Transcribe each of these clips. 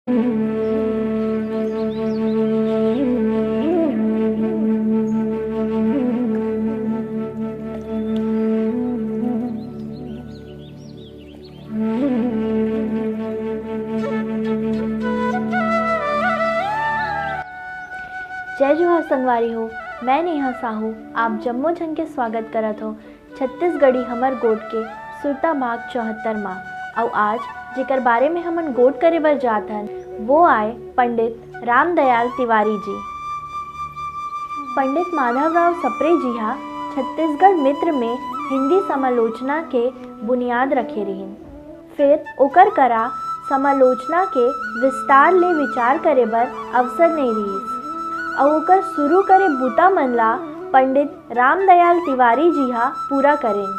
जय जोहार संगवारी हो। मैं नेहा साहू आप जम्मो झन के स्वागत करत हो छत्तीसगढ़ी हमर गोट के सुरता भाग 74 माँ। और आज जेकर बारे में हमन गोट करे बर जात हन वो आए पंडित रामदयाल तिवारी जी। पंडित माधवराव सप्रे जी हा छत्तीसगढ़ मित्र में हिंदी समालोचना के बुनियाद रखे रहिन। फिर ओकर करा समालोचना के विस्तार ले विचार करे बर अवसर नहीं रहीस और ओकर शुरू करे बूता मन ला पंडित रामदयाल तिवारी जी हा पूरा करेन।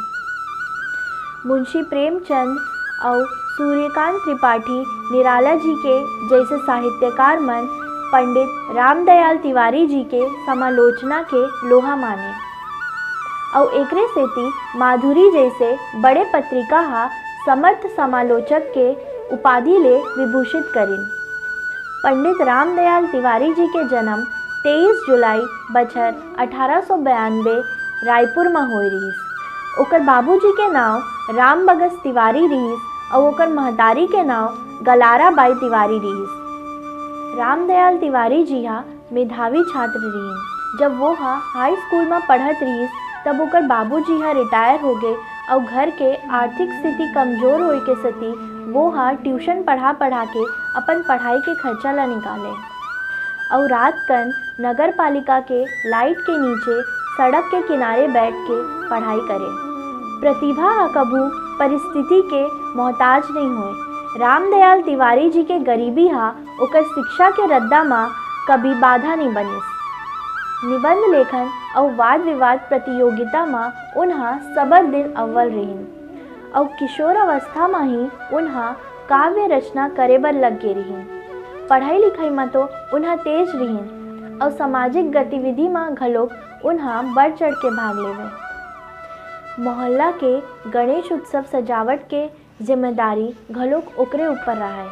मुंशी प्रेमचंद और सूर्यकांत त्रिपाठी निराला जी के जैसे साहित्यकार मन पंडित रामदयाल तिवारी जी के समालोचना के लोहा माने और एकरे सेती माधुरी जैसे बड़े पत्रिका हा समर्थ समालोचक के उपाधि ले विभूषित करिन। पंडित रामदयाल तिवारी जी के जन्म 23 जुलाई बछर 1892 रायपुर में होय रहीस। ओकर बाबूजी के नाव राम बगस तिवारी रहीस और ओकर महतारी के नाव गलारा बाई तिवारी रहीस। रामदयाल तिवारी जी हा मेधावी छात्र रहीन। जब वो हा हाई स्कूल में पढ़त रहीस तब ओकर बाबूजी हा रिटायर हो गए और घर के आर्थिक स्थिति कमजोर होए के सेती वो हा ट्यूशन पढ़ा के अपन पढ़ाई के खर्चा ला निकाले और रात कन नगर पालिका के लाइट के नीचे सड़क के किनारे बैठ के पढ़ाई करे। प्रतिभा हा कभू परिस्थिति के मोहताज नहीं हुए। रामदयाल तिवारी जी के गरीबी हा ओकर शिक्षा के रद्दा में कभी बाधा नहीं बनिस। निबंध लेखन और वाद विवाद प्रतियोगिता में उन्हा सबद दिन अव्वल रहीन और किशोर अवस्था में ही उन्हा काव्य रचना करे बर लग गे रहीन। पढ़ाई लिखाई में तो उन्हा तेज रहीन और सामाजिक गतिविधि में घलोक उन्हा बढ़ चढ़ के भाग लेवे। मोहल्ला के गणेश उत्सव सजावट के जिम्मेदारी घलोक ओकरे ऊपर रहा।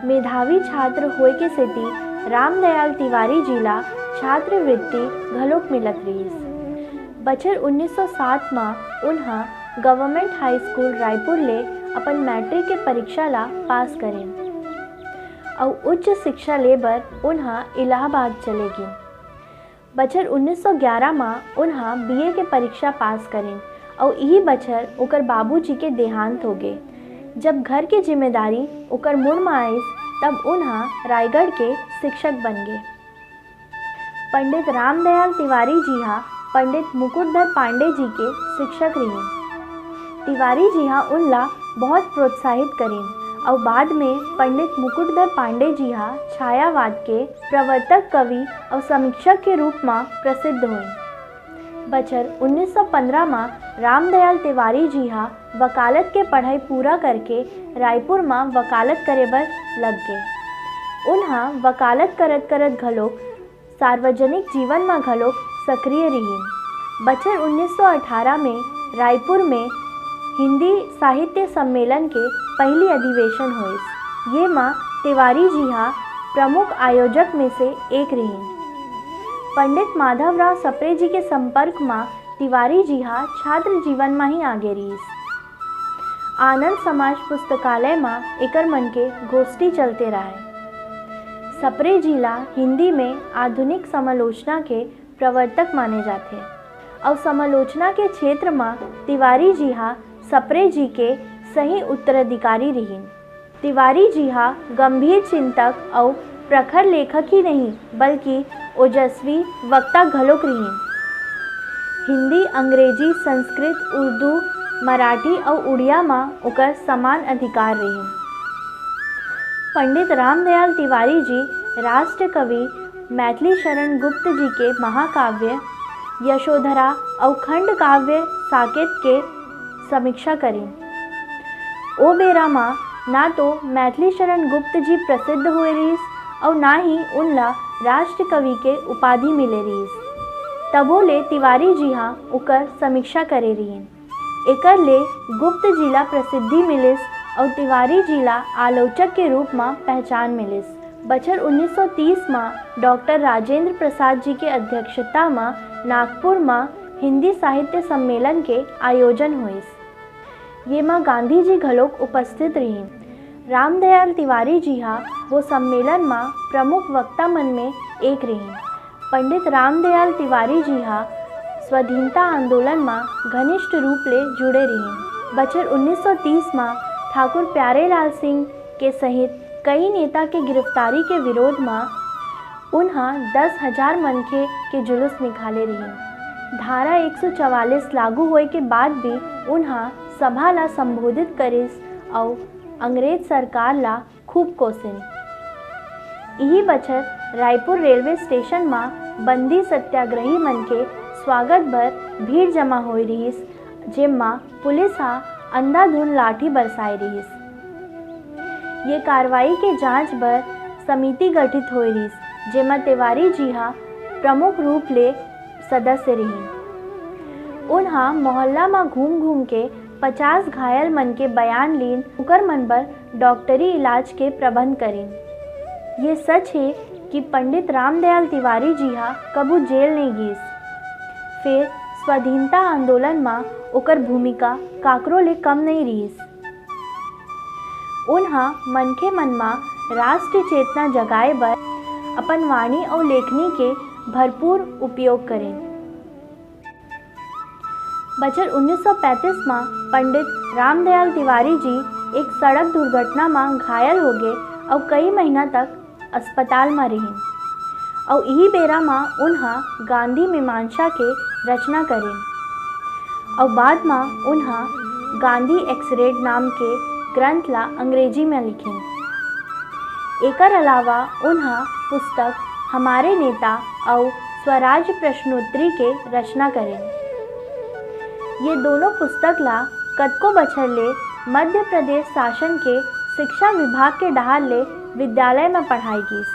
मेधावी छात्र होए के सेती रामदयाल तिवारी जी ला छात्रवृत्ति घलोक मिलत रहीस। बछर 1907 में उन्हा गवर्नमेंट हाई स्कूल रायपुर ले अपन मैट्रिक के परीक्षा ला पास करें और उच्च शिक्षा ले बर उन्हा इलाहाबाद चले गिन। बछर 1911 में उन्हा बीए के परीक्षा पास करें और यही बछर ओकर बाबूजी के देहांत हो गए। जब घर के जिम्मेदारी ओकर मुड़ में आइस तब उन्हा रायगढ़ के शिक्षक बन गए। पंडित रामदयाल तिवारी जी हा पंडित मुकुटधर पांडे जी के शिक्षक रहीन। तिवारी जी हा उनला बहुत प्रोत्साहित करें और बाद में पंडित मुकुटधर पांडे जी हा छायावाद के प्रवर्तक कवि और समीक्षक के रूप में प्रसिद्ध हुए। बछर 1915 में रामदयाल तिवारी जी हा वकालत के पढ़ाई पूरा करके रायपुर में वकालत करे बर लग गए। उन्हा वकालत करत करत घलोक सार्वजनिक जीवन में घलोक सक्रिय रहीन। बछर 1918 में रायपुर में हिंदी साहित्य सम्मेलन के पहली अधिवेशन हुई। ये माँ तिवारी जी हा प्रमुख आयोजक में से एक रहीन। पंडित माधवराव सप्रे जी के संपर्क में तिवारी जी हा छात्र जीवन में ही आगे रहीस। आनंद समाज पुस्तकालय में एकर मन के गोष्ठी चलते रहे। सप्रे जी ला हिंदी में आधुनिक समालोचना के प्रवर्तक माने जाते और समालोचना के क्षेत्र में तिवारी जी हा सप्रे जी के सही उत्तराधिकारी रहीन। तिवारी जी हा गंभीर चिंतक और प्रखर लेखक ही नहीं बल्कि ओजस्वी वक्ता घलोक रहीन। हिंदी, अंग्रेजी, संस्कृत, उर्दू, मराठी और उड़िया में ओकर समान अधिकार रहीन। पंडित रामदयाल तिवारी जी राष्ट्र कवि मैथिली शरण गुप्त जी के महाकाव्य यशोधरा और खंड काव्य साकेत के समीक्षा करें। ओ बेरा माँ ना तो मैथिली शरण गुप्त जी प्रसिद्ध हुए रहीस और ना ही उनला राष्ट्र कवि के उपाधि मिले रहीस। तबो ले तिवारी जी हाँ ओकर समीक्षा करे रहीन। एकर ले गुप्त जी ला प्रसिद्धि मिलिस और तिवारी जिला आलोचक के रूप में पहचान मिलिस। बछर 1930 में डॉक्टर राजेंद्र प्रसाद जी के अध्यक्षता में नागपुर में हिंदी साहित्य सम्मेलन के आयोजन हुइस। ये में गांधी जी घलोक उपस्थित रही। रामदयाल तिवारी जी हा वो सम्मेलन में प्रमुख वक्ता मन में एक रही। पंडित रामदयाल तिवारी जी हा स्वाधीनता आंदोलन में घनिष्ठ रूप ले जुड़े रही। बछर 1930 में ठाकुर प्यारेलाल सिंह के सहित कई नेता के गिरफ्तारी के विरोध में उन्हा 10,000 मनखे के जुलूस निकाले रही। धारा 144 लागू होए के बाद भी उन्हा सभा ला संबोधित करिस और अंग्रेज सरकार ला खूब कोसिन। यही बछर रायपुर रेलवे स्टेशन में बंदी सत्याग्रही मन के स्वागत बर भीड़ जमा होई रहीस, जेमा पुलिस हा अंधाधुंध लाठी बरसाई रहीस। ये कार्रवाई के जांच बर समिति गठित होई रहीस, जेमा तिवारी जी हा प्रमुख रूप ले सदस्य रही। उन्हा मोहल्ला में घूम घूम के 50 घायल मन के बयान लीन, उकर मन बर डॉक्टरी इलाज के प्रबंध करीन। ये सच है कि पंडित रामदयाल तिवारी जी हा कबू जेल नहीं गईस। फिर स्वाधीनता आंदोलन में ओकर भूमिका काकरो ले कम नहीं रहीस। उन्हा मनखे मन में राष्ट्रीय चेतना जगाए बर अपन वाणी और लेखनी के भरपूर उपयोग करें। बछर 1935 में पंडित रामदयाल तिवारी जी एक सड़क दुर्घटना में घायल हो गए और कई महीना तक अस्पताल में रही। और यही बेरा में उन्हा गांधी मीमांसा के रचना करें और बाद में उन्हा गांधी एक्सरेड नाम के ग्रंथ ला अंग्रेजी में लिखें। एकर अलावा उन्हा पुस्तक हमारे नेता और स्वराज प्रश्नोत्तरी के रचना करें। ये दोनों पुस्तक ला कतको बछर ले मध्य प्रदेश शासन के शिक्षा विभाग के डहार ले विद्यालय में पढ़ाई गईस।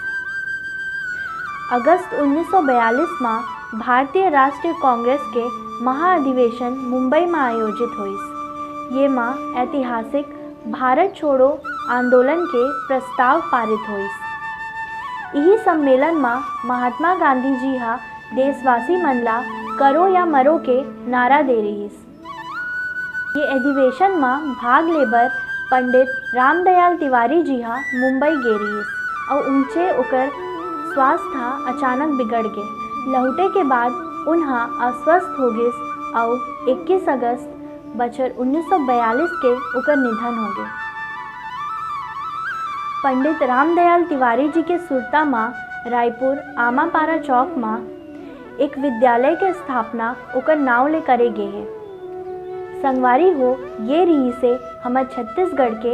अगस्त 1942 में भारतीय राष्ट्रीय कांग्रेस के महाअधिवेशन मुंबई में आयोजित हुइस। ये में ऐतिहासिक भारत छोड़ो आंदोलन के प्रस्ताव पारित हुइस। यही सम्मेलन में महात्मा गांधी जी हा देशवासी मन ला करो या मरो के नारा दे रहीस। ये अधिवेशन में भाग लेबर पंडित रामदयाल तिवारी जी हा मुंबई गे रहीस और उनसे ओकर स्वास्थ्य अचानक बिगड़ गए। लौटे के बाद उन्हा अस्वस्थ हो गए और 21 अगस्त बछर 1942 के ओकर निधन हो गए। पंडित रामदयाल तिवारी जी के सुरता में रायपुर आमापारा चौक में एक विद्यालय के स्थापना ओकर नाव ले करे गए है। संगवारी हो, ये रही से हमार छत्तीसगढ़ के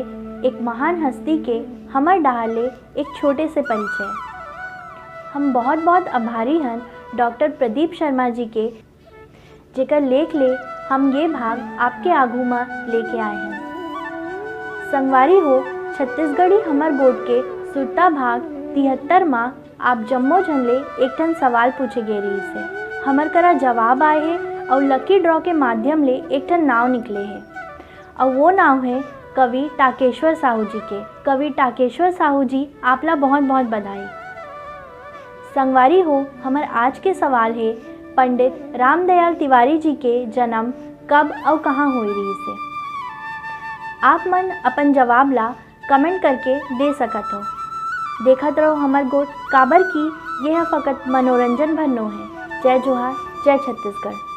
एक महान हस्ती के हमार डाले एक छोटे से परिचय। हम बहुत बहुत आभारी हैं डॉक्टर प्रदीप शर्मा जी के, जेकर लेख ले हम ये भाग आपके आगू में लेके आए हैं। संगवारी हो, छत्तीसगढ़ी हमर गोट के सुरता भाग 73 में आप जम्मो झन ले एक ठन सवाल पूछे गए रही से हमर करा जवाब आए हैं और लकी ड्रॉ के माध्यम ले एक ठन नाव निकले हैं और वो नाव है कवि टाकेश्वर साहू जी के। कवि टाकेश्वर साहू जी आपला बहुत बहुत बधाई। संगवारी हो, हमार आज के सवाल है पंडित रामदयाल तिवारी जी के जन्म कब और कहाँ हुई रही से। आप मन अपन जवाब ला कमेंट करके दे सकत हो। देखत रहो हमर गोट, काबर की यह फकत मनोरंजन भर नो है। जय जोहार, जय छत्तीसगढ़।